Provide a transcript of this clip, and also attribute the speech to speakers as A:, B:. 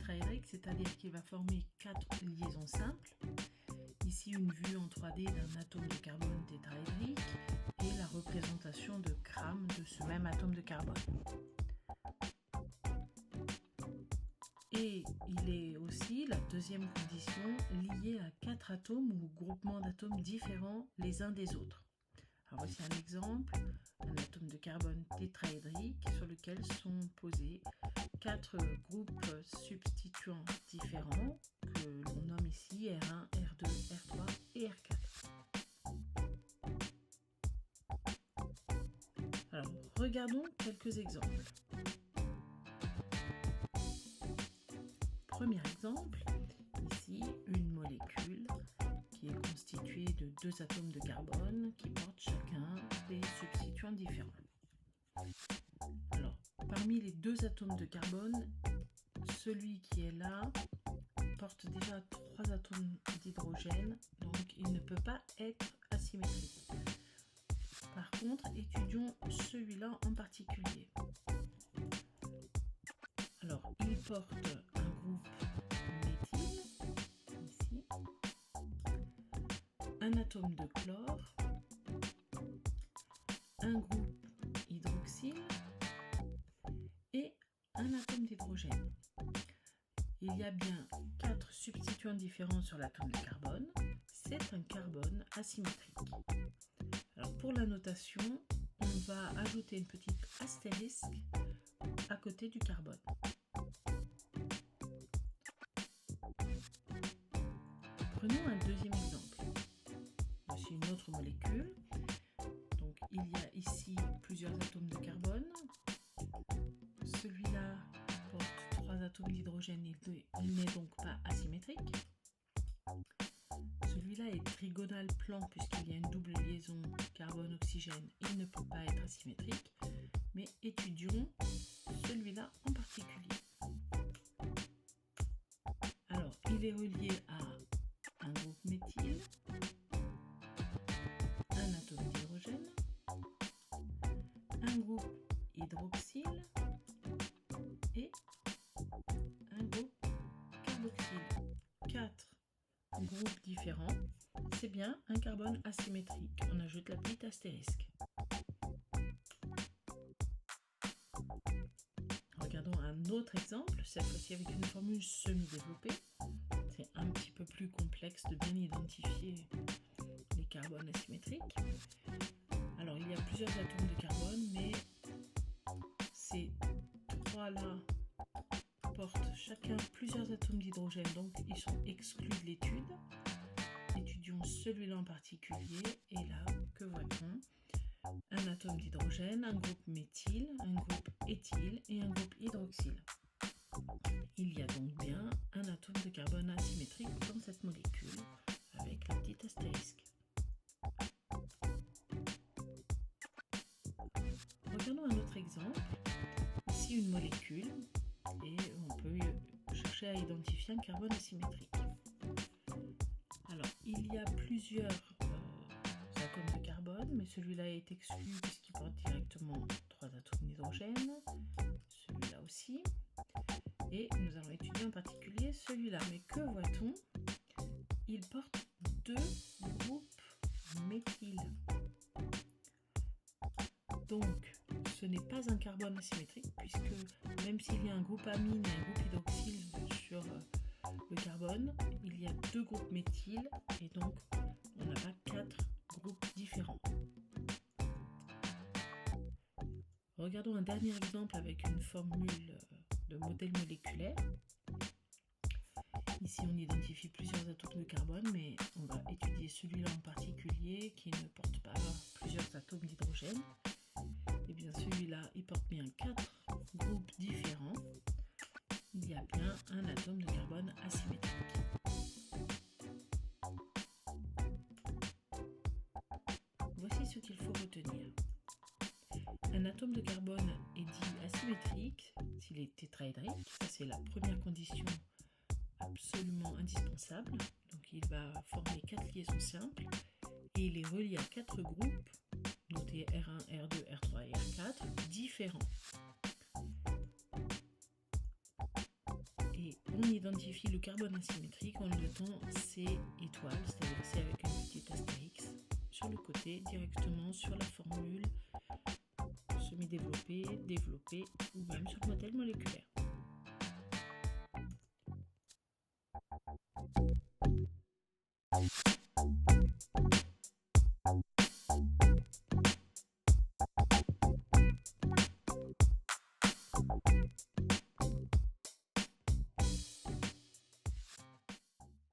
A: tétraédrique, c'est-à-dire qu'il va former 4 liaisons simples. Ici, une vue en 3D d'un atome de carbone tétraédrique et la représentation de grammes de ce même atome de carbone. Et il est aussi la deuxième condition liée à 4 atomes ou groupements d'atomes différents les uns des autres. Alors voici un exemple, un atome de carbone tétraédrique sur lequel sont posés 4 groupes substituants différents que l'on nomme ici R1, R2, R3 et R4. Alors regardons quelques exemples. Premier exemple, ici une molécule qui est constituée de 2 atomes de carbone qui portent chacun des substituants différents. Alors, parmi les 2 atomes de carbone, celui qui est là porte déjà 3 atomes d'hydrogène, donc il ne peut pas être asymétrique. Par contre, étudions celui-là en particulier. Alors, il porte un groupe méthyle, ici, un atome de chlore, un groupe hydroxyle et un atome d'hydrogène. Il y a bien 4 substituants différents sur l'atome de carbone. C'est un carbone asymétrique. Alors pour la notation, on va ajouter une petite astérisque à côté du carbone. Prenons un deuxième exemple. Voici une autre molécule. Donc il y a ici plusieurs atomes de carbone. Celui-là porte 3 atomes d'hydrogène, il n'est donc pas asymétrique. Celui-là est trigonal plan puisqu'il y a une double liaison carbone-oxygène, il ne peut pas être asymétrique. Mais étudions celui-là en particulier. Alors, il est relié à un groupe méthyle, un atome d'hydrogène, un groupe hydroxyle et un groupe carboxyle. 4 groupes différents, c'est bien un carbone asymétrique. On ajoute la petite astérisque. Regardons un autre exemple, cette fois-ci avec une formule semi-développée. C'est un petit peu plus complexe de bien identifier les carbones asymétriques. Alors il y a plusieurs atomes de carbone, mais ces 3-là portent chacun plusieurs atomes d'hydrogène, donc ils sont exclus de l'étude. Étudions celui-là en particulier, et là, que voit-on? Un atome d'hydrogène, un groupe méthyle, un groupe éthyle et un groupe hydroxyle. Il y a donc bien un atome de carbone asymétrique dans cette molécule, avec la petite astérisque. Regardons un autre exemple. Ici une molécule, et on peut chercher à identifier un carbone asymétrique. Alors, il y a plusieurs atomes de carbone, mais celui-là est exclu puisqu'il porte directement 3 atomes d'hydrogène, celui-là aussi, et nous allons étudier en particulier celui-là. Mais que voit-on? Il porte 2 groupes méthyle. Donc, ce n'est pas un carbone asymétrique puisque même s'il y a un groupe amine et un groupe hydroxyle sur le carbone, il y a 2 groupes méthyle et donc on n'a pas 4 groupes différents. Regardons un dernier exemple avec une formule de modèle moléculaire. Ici on identifie plusieurs atomes de carbone, mais on va étudier celui-là en particulier qui ne porte pas plusieurs atomes d'hydrogène. Et bien celui-là, il porte bien 4 groupes différents. Il y a bien un atome de carbone asymétrique. Voici ce qu'il faut retenir. Un atome de carbone est dit asymétrique s'il est tétraédrique. Ça, c'est la première condition absolument indispensable. Donc il va former 4 liaisons simples et il est relié à 4 groupes, notés R1, R2, R3 et R4, différents. Et on identifie le carbone asymétrique, on le temps C étoile, c'est-à-dire C avec un petit astérix sur le côté, directement sur la formule semi-développée, développée ou même sur le modèle moléculaire.